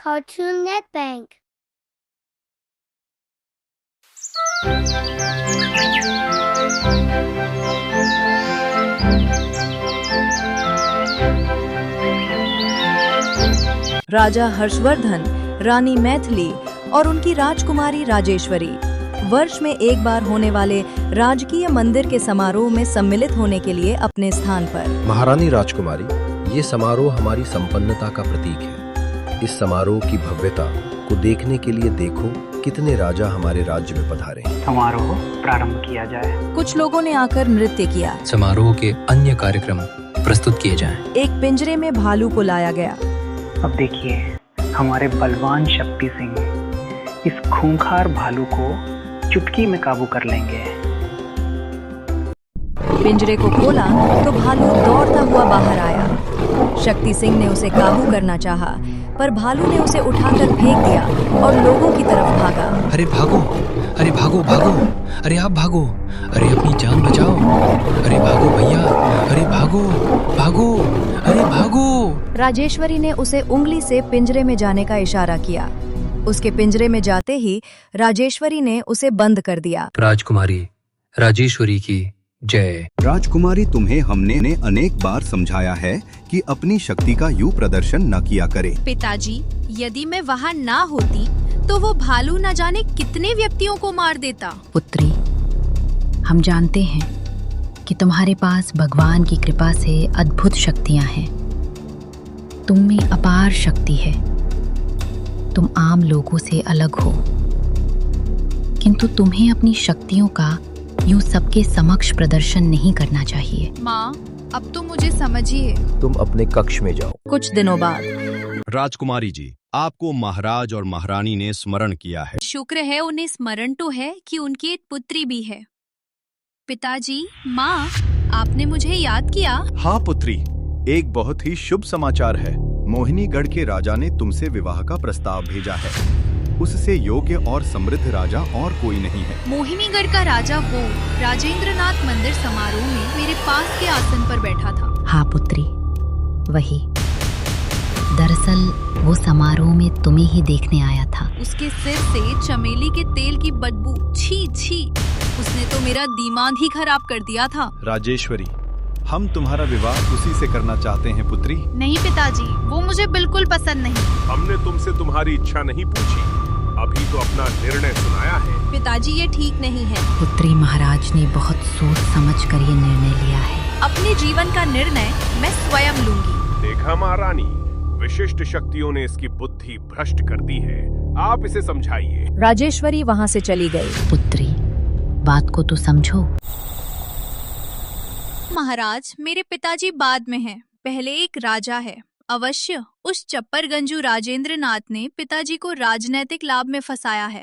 Cartoon Netbank. राजा हर्षवर्धन, रानी मैथिली और उनकी राजकुमारी राजेश्वरी वर्ष में एक बार होने वाले राजकीय मंदिर के समारोह में सम्मिलित होने के लिए अपने स्थान पर। महारानी राजकुमारी, ये समारोह हमारी संपन्नता का प्रतीक है। इस समारोह की भव्यता को देखने के लिए देखो कितने राजा हमारे राज्य में पधारे हैं। समारोह प्रारंभ किया जाए। कुछ लोगों ने आकर नृत्य किया। समारोह के अन्य कार्यक्रम प्रस्तुत किए जाएं। एक पिंजरे में भालू को लाया गया। अब देखिए, हमारे बलवान शक्ति सिंह इस खूंखार भालू को चुटकी में काबू कर लेंगे। पिंजरे को खोला तो भालू दौड़ता हुआ बाहर आया। शक्ति सिंह ने उसे काबू करना चाहा, पर भालू ने उसे उठाकर फेंक दिया और लोगों की तरफ भागा। अरे भागो, अरे भागो भागो, अरे आप भागो, अरे अपनी जान बचाओ, अरे भागो भैया, अरे भागो भागो, अरे भागो। राजेश्वरी ने उसे उंगली से पिंजरे में जाने का इशारा किया। उसके पिंजरे में जाते ही राजेश्वरी ने उसे बंद कर दिया। राजकुमारी राजेश्वरी की जय। राजकुमारी, तुम्हें हमने अनेक बार समझाया है कि अपनी शक्ति का यूं प्रदर्शन न किया करे। पिताजी, यदि मैं वहाँ ना होती तो वो भालू न जाने कितने व्यक्तियों को मार देता। पुत्री, हम जानते हैं कि तुम्हारे पास भगवान की कृपा से अद्भुत शक्तियां हैं। तुम में अपार शक्ति है। तुम आम लोगों से अलग हो, किंतु तुम्हें अपनी शक्तियों का यूं सबके समक्ष प्रदर्शन नहीं करना चाहिए। माँ, अब तो मुझे समझिए। तुम अपने कक्ष में जाओ। कुछ दिनों बाद। राजकुमारी जी, आपको महाराज और महारानी ने स्मरण किया है। शुक्र है, उन्हें स्मरण तो है कि उनकी एक पुत्री भी है। पिताजी, माँ, आपने मुझे याद किया? हाँ पुत्री, एक बहुत ही शुभ समाचार है। मोहिनीगढ़ के राजा ने तुमसे विवाह का प्रस्ताव भेजा है। उससे योग्य और समृद्ध राजा और कोई नहीं है। मोहिनीगढ़ का राजा वो राजेंद्रनाथ मंदिर समारोह में मेरे पास के आसन पर बैठा था। हाँ पुत्री, वही। दरअसल वो समारोह में तुम्हें ही देखने आया था। उसके सिर से चमेली के तेल की बदबू, छी छी, उसने तो मेरा दिमाग ही खराब कर दिया था। राजेश्वरी, हम तुम्हारा विवाह उसी से करना चाहते हैं पुत्री। नहीं पिताजी, वो मुझे बिल्कुल पसंद नहीं। हमने तुमसे तुम्हारी इच्छा नहीं पूछी, अभी तो अपना निर्णय सुनाया है। पिताजी, ये ठीक नहीं है। पुत्री, महाराज ने बहुत सोच समझ कर ये निर्णय लिया है। अपने जीवन का निर्णय मैं स्वयं लूंगी। देखा महारानी, विशिष्ट शक्तियों ने इसकी बुद्धि भ्रष्ट कर दी है। आप इसे समझाइए। राजेश्वरी वहाँ से चली गई। पुत्री, बात को तो समझो। महाराज, मेरे पिताजी बाद में हैं, पहले एक राजा है। अवश्य उस चप्परगंजू राजेंद्रनाथ ने पिताजी को राजनैतिक लाभ में फंसाया है,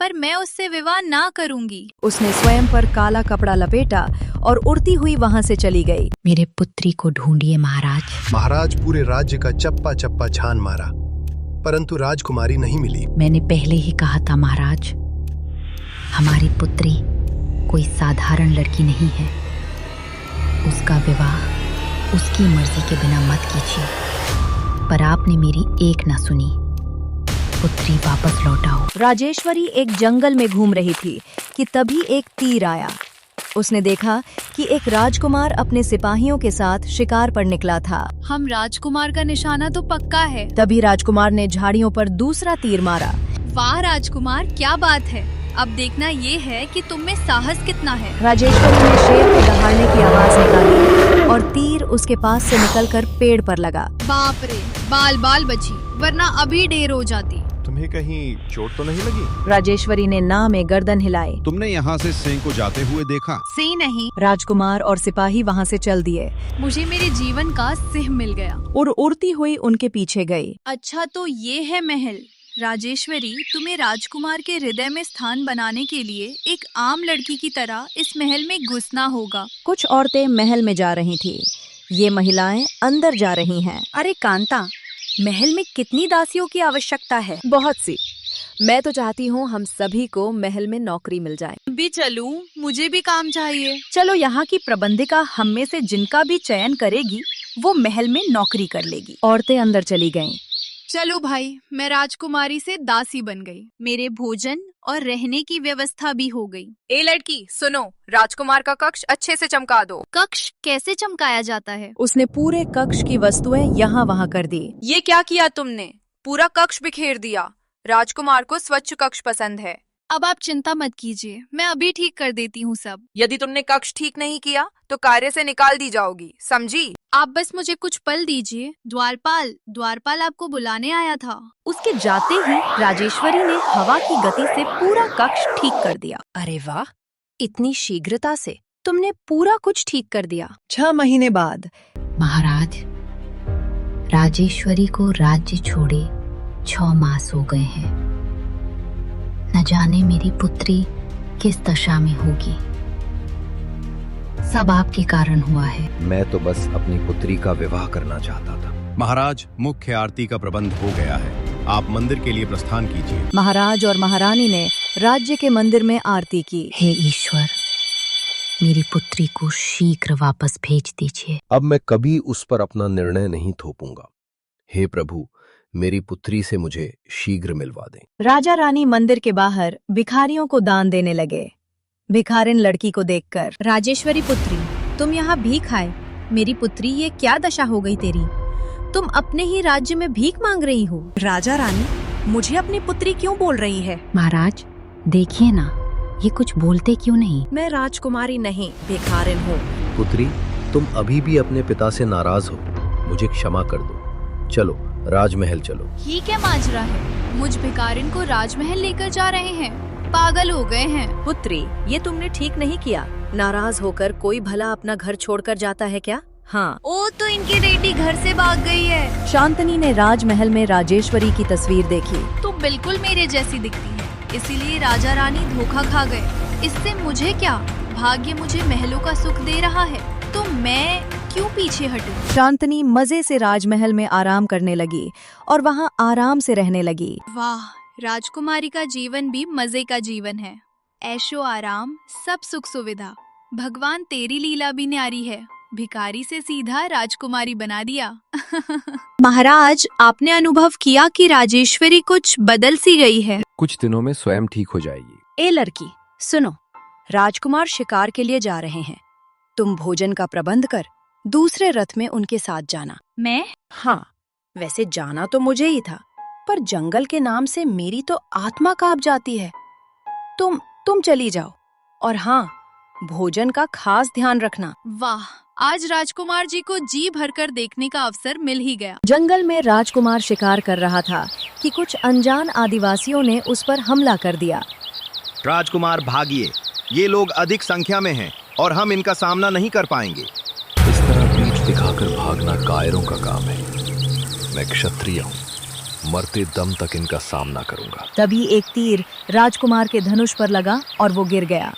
पर मैं उससे विवाह ना करूंगी। उसने स्वयं पर काला कपड़ा लपेटा और उड़ती हुई वहाँ से चली गई। मेरे पुत्री को ढूंढिए महाराज। महाराज पूरे राज्य का चप्पा चप्पा छान मारा, परंतु राजकुमारी नहीं मिली। मैंने पहले ही कहा था महाराज, हमारी पुत्री कोई साधारण लड़की नहीं है। उसका विवाह उसकी मर्जी के बिना मत कीजिए। पर आपने मेरी एक ना सुनी। पुत्री, वापस लौटाओ। राजेश्वरी एक जंगल में घूम रही थी कि तभी एक तीर आया। उसने देखा कि एक राजकुमार अपने सिपाहियों के साथ शिकार पर निकला था। हम राजकुमार का निशाना तो पक्का है। तभी राजकुमार ने झाड़ियों पर दूसरा तीर मारा। वाह राजकुमार, क्या बात है। अब देखना ये है कि तुम में साहस कितना है। राजेश्वरी ने शेर के दहाड़ने की आवाज निकाली और तीर उसके पास से निकलकर पेड़ पर लगा। बाप रे, बाल बाल बची, वरना अभी ढेर हो जाती। तुम्हें कहीं चोट तो नहीं लगी? राजेश्वरी ने ना में गर्दन हिलाई। तुमने यहाँ से सिंह को जाते हुए देखा? सिंह नहीं। राजकुमार और सिपाही वहाँ से चल दिए। मुझे मेरे जीवन का सिंह मिल गया। और उड़ती हुई उनके पीछे गई। अच्छा, तो ये है महल। राजेश्वरी, तुम्हें राजकुमार के हृदय में स्थान बनाने के लिए एक आम लड़की की तरह इस महल में घुसना होगा। कुछ औरतें महल में जा रही थी। ये महिलाएं अंदर जा रही हैं। अरे कांता, महल में कितनी दासियों की आवश्यकता है? बहुत सी। मैं तो चाहती हूँ हम सभी को महल में नौकरी मिल जाए। भी चलूं? मुझे भी काम चाहिए। चलो, यहाँ की प्रबंधिका हम में से जिनका भी चयन करेगी वो महल में नौकरी कर लेगी। औरतें अंदर चली गईं। चलो भाई, मैं राजकुमारी से दासी बन गई। मेरे भोजन और रहने की व्यवस्था भी हो गई। ए लड़की सुनो, राजकुमार का कक्ष अच्छे से चमका दो। कक्ष कैसे चमकाया जाता है? उसने पूरे कक्ष की वस्तुएं यहाँ वहाँ कर दी। ये क्या किया तुमने? पूरा कक्ष बिखेर दिया। राजकुमार को स्वच्छ कक्ष पसंद है। अब आप चिंता मत कीजिए, मैं अभी ठीक कर देती हूँ सब। यदि तुमने कक्ष ठीक नहीं किया तो कार्य से निकाल दी जाओगी, समझी? आप बस मुझे कुछ पल दीजिए। द्वारपाल आपको बुलाने आया था। उसके जाते ही राजेश्वरी ने हवा की गति से पूरा कक्ष ठीक कर दिया। अरे वाह, इतनी शीघ्रता से तुमने पूरा कुछ ठीक कर दिया। 6 महीने बाद महाराज, राजेश्वरी को राज्य छोड़े 6 मास हो गए हैं। न जाने मेरी पुत्री किस दशा में होगी। सब आपके कारण हुआ है। मैं तो बस अपनी पुत्री का विवाह करना चाहता था। महाराज, मुख्य आरती का प्रबंध हो गया है। आप मंदिर के लिए प्रस्थान कीजिए। महाराज और महारानी ने राज्य के मंदिर में आरती की। हे ईश्वर, मेरी पुत्री को शीघ्र वापस भेज दीजिए। अब मैं कभी उस पर अपना निर्णय नहीं थोपूंगा। हे प्रभु, मेरी पुत्री से मुझे शीघ्र मिलवा दें। राजा रानी मंदिर के बाहर भिखारियों को दान देने लगे। भिखारिन लड़की को देखकर, राजेश्वरी पुत्री, तुम यहाँ भीख आए। मेरी पुत्री, ये क्या दशा हो गई तेरी? तुम अपने ही राज्य में भीख मांग रही हो। राजा रानी, मुझे अपनी पुत्री क्यों बोल रही है? महाराज देखिए ना, ये कुछ बोलते क्यों नहीं? मैं राजकुमारी नहीं, भिखारिन हूँ। पुत्री, तुम अभी भी अपने पिता से नाराज हो। मुझे क्षमा कर दो। चलो, राजमहल चलो। ये क्या माजरा है? मुझ भिखारिन को राजमहल लेकर जा रहे हैं? पागल हो गए हैं। पुत्री, ये तुमने ठीक नहीं किया। नाराज होकर कोई भला अपना घर छोड़कर जाता है क्या? हाँ। ओ, तो इनकी बेटी घर से भाग गई है। शांतनी ने राजमहल में राजेश्वरी की तस्वीर देखी। तो बिल्कुल मेरे जैसी दिखती है, इसीलिए राजा रानी धोखा खा गए। इससे मुझे क्या? भाग्य मुझे महलों का सुख दे रहा है, तो मैं क्यों पीछे हटूं? शांतनी मजे से राजमहल में आराम करने लगी और वहाँ आराम से रहने लगी। वाह, राजकुमारी का जीवन भी मजे का जीवन है। ऐशो आराम, सब सुख सुविधा। भगवान, तेरी लीला भी न्यारी है। भिखारी से सीधा राजकुमारी बना दिया। महाराज, आपने अनुभव किया कि राजेश्वरी कुछ बदल सी गई है? कुछ दिनों में स्वयं ठीक हो जाएगी। ए लड़की सुनो, राजकुमार शिकार के लिए जा रहे हैं। तुम भोजन का प्रबंध कर दूसरे रथ में उनके साथ जाना। मैं? हाँ, वैसे जाना तो मुझे ही था, पर जंगल के नाम से मेरी तो आत्मा कांप जाती है। तुम चली जाओ, और हाँ, भोजन का खास ध्यान रखना। वाह, आज राजकुमार जी को जी भरकर देखने का अवसर मिल ही गया। जंगल में राजकुमार शिकार कर रहा था कि कुछ अनजान आदिवासियों ने उस पर हमला कर दिया। राजकुमार भागिए, ये लोग अधिक संख्या में हैं और हम इनका सामना नहीं कर पाएंगे। इस तरह पीठ दिखाकर भागना कायरों का काम है। मैं क्षत्रिय हूँ, मरते दम तक इनका सामना करूंगा। तभी एक तीर राजकुमार के धनुष पर लगा और वो गिर गया।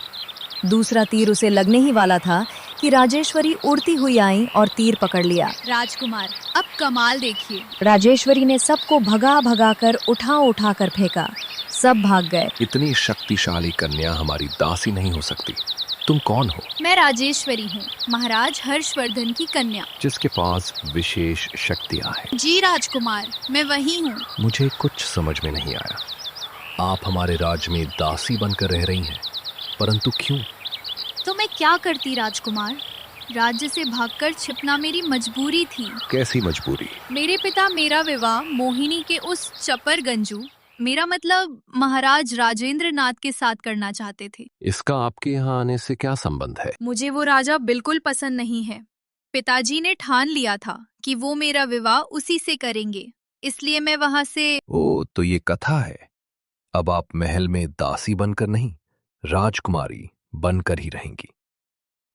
दूसरा तीर उसे लगने ही वाला था कि राजेश्वरी उड़ती हुई आई और तीर पकड़ लिया। राजकुमार, अब कमाल देखिए। राजेश्वरी ने सबको भगा भगा कर उठा कर फेंका। सब भाग गए। इतनी शक्तिशाली कन्या हमारी दासी नहीं हो सकती। तुम कौन हो? मैं राजेश्वरी हूँ, महाराज हर्षवर्धन की कन्या, जिसके पास विशेष शक्तियाँ हैं। जी राजकुमार, मैं वही हूँ। मुझे कुछ समझ में नहीं आया। आप हमारे राज्य में दासी बनकर रह रही हैं, परंतु क्यों? तो मैं क्या करती राजकुमार? राज्य से भागकर छिपना मेरी मजबूरी थी। कैसी मजबूरी? मेरे पिता मेरा विवाह मोहिनी के उस चपर गंजू, मेरा मतलब महाराज राजेंद्र नाथ के साथ करना चाहते थे। इसका आपके यहाँ आने से क्या संबंध है? मुझे वो राजा बिल्कुल पसंद नहीं है। पिताजी ने ठान लिया था कि वो मेरा विवाह उसी से करेंगे, इसलिए मैं वहाँ से। ओ, तो ये कथा है। अब आप महल में दासी बनकर नहीं, राजकुमारी बनकर ही रहेंगी।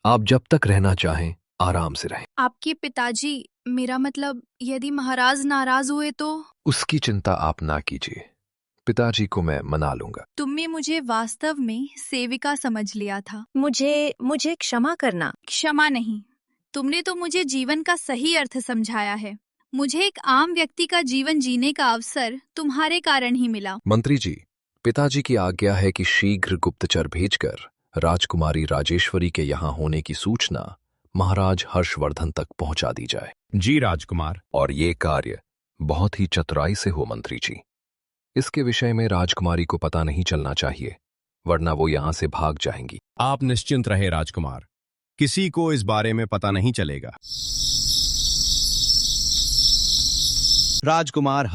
आप जब तक रहना चाहें आराम से रहें। आपके पिताजी, मेरा मतलब यदि महाराज नाराज हुए तो? उसकी चिंता आप ना कीजिए, पिताजी को मैं मना लूंगा। तुमने मुझे वास्तव में सेविका समझ लिया था। मुझे क्षमा करना। क्षमा नहीं, तुमने तो मुझे जीवन का सही अर्थ समझाया है। मुझे एक आम व्यक्ति का जीवन जीने का अवसर तुम्हारे कारण ही मिला। मंत्री जी, पिताजी की आज्ञा है कि शीघ्र गुप्तचर भेजकर राजकुमारी राजेश्वरी के यहाँ होने की सूचना महाराज हर्षवर्धन तक पहुंचा दी जाए। जी राजकुमार। और ये कार्य बहुत ही चतुराई से हो मंत्री जी। इसके विषय में राजकुमारी को पता नहीं चलना चाहिए, वरना वो यहां से भाग जाएंगी। आप निश्चिंत रहे राजकुमार, किसी को इस बारे में पता नहीं चलेगा। राजकुमार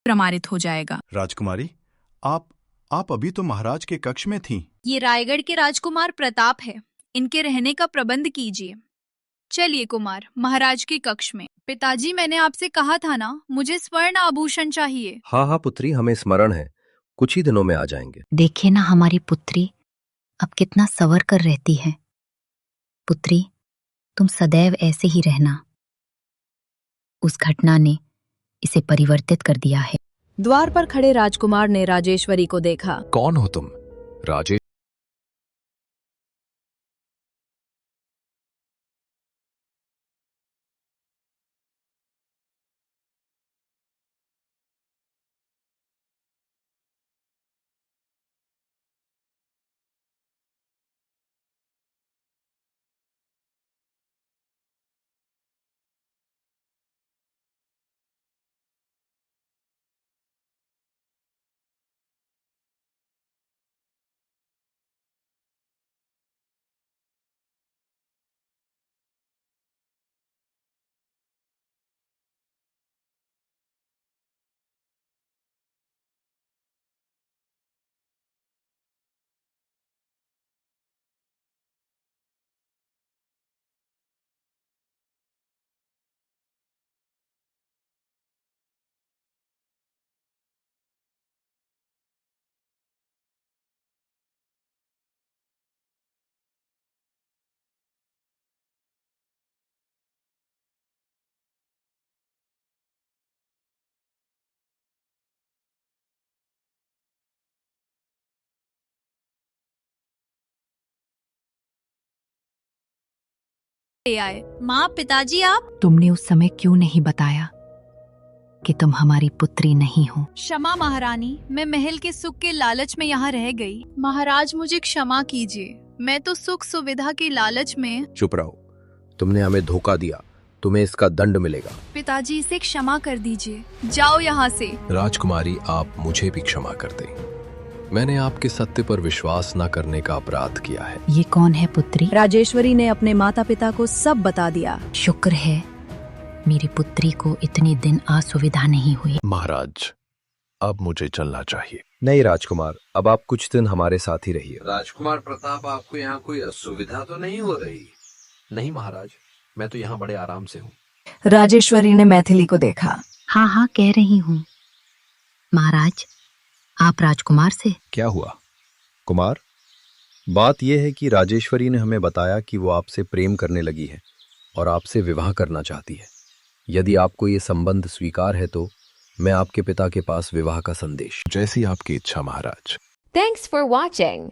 प्रमाणित हो जाएगा। राजकुमारी, आप अभी तो महाराज के कक्ष में थीं। ये रायगढ़ के राजकुमार प्रताप है, इनके रहने का प्रबंध कीजिए। चलिए कुमार, महाराज के कक्ष में। पिताजी, मैंने आपसे कहा था ना, मुझे स्वर्ण आभूषण चाहिए। हाँ हाँ पुत्री, हमें स्मरण है, कुछ ही दिनों में आ जाएंगे। देखे ना हमारी पुत्री अब कितना सवर कर रहती है। पुत्री, तुम सदैव ऐसे ही रहना। उस घटना ने इसे परिवर्तित कर दिया है। द्वार पर खड़े राजकुमार ने राजेश्वरी को देखा। कौन हो तुम? राजेश? आए। माँ, पिताजी आप? तुमने उस समय क्यों नहीं बताया कि तुम हमारी पुत्री नहीं हो? क्षमा महारानी, मैं महल के सुख के लालच में यहाँ रह गई। महाराज, मुझे क्षमा कीजिए, मैं तो सुख सुविधा के लालच में। चुप रहो, तुमने हमें धोखा दिया, तुम्हें इसका दंड मिलेगा। पिताजी, इसे क्षमा कर दीजिए, जाओ यहाँ से। राजकुमारी, आप मुझे भी क्षमा कर दें। मैंने आपके सत्य पर विश्वास न करने का अपराध किया है। ये कौन है पुत्री? राजेश्वरी ने अपने माता पिता को सब बता दिया। शुक्र है मेरी पुत्री को इतने दिन असुविधा नहीं हुई। महाराज, अब मुझे चलना चाहिए। नहीं राजकुमार, अब आप कुछ दिन हमारे साथ ही रहिए। राजकुमार प्रताप, आपको यहाँ कोई असुविधा तो नहीं हो रही? नहीं महाराज, मैं तो यहाँ बड़े आराम से हूँ। राजेश्वरी ने मैथिली को देखा। हाँ हाँ कह रही हूँ। महाराज, आप राजकुमार से? क्या हुआ कुमार? बात यह है कि राजेश्वरी ने हमें बताया कि वो आपसे प्रेम करने लगी है और आपसे विवाह करना चाहती है। यदि आपको ये संबंध स्वीकार है तो मैं आपके पिता के पास विवाह का संदेश। जैसी आपकी इच्छा महाराज। Thanks for watching.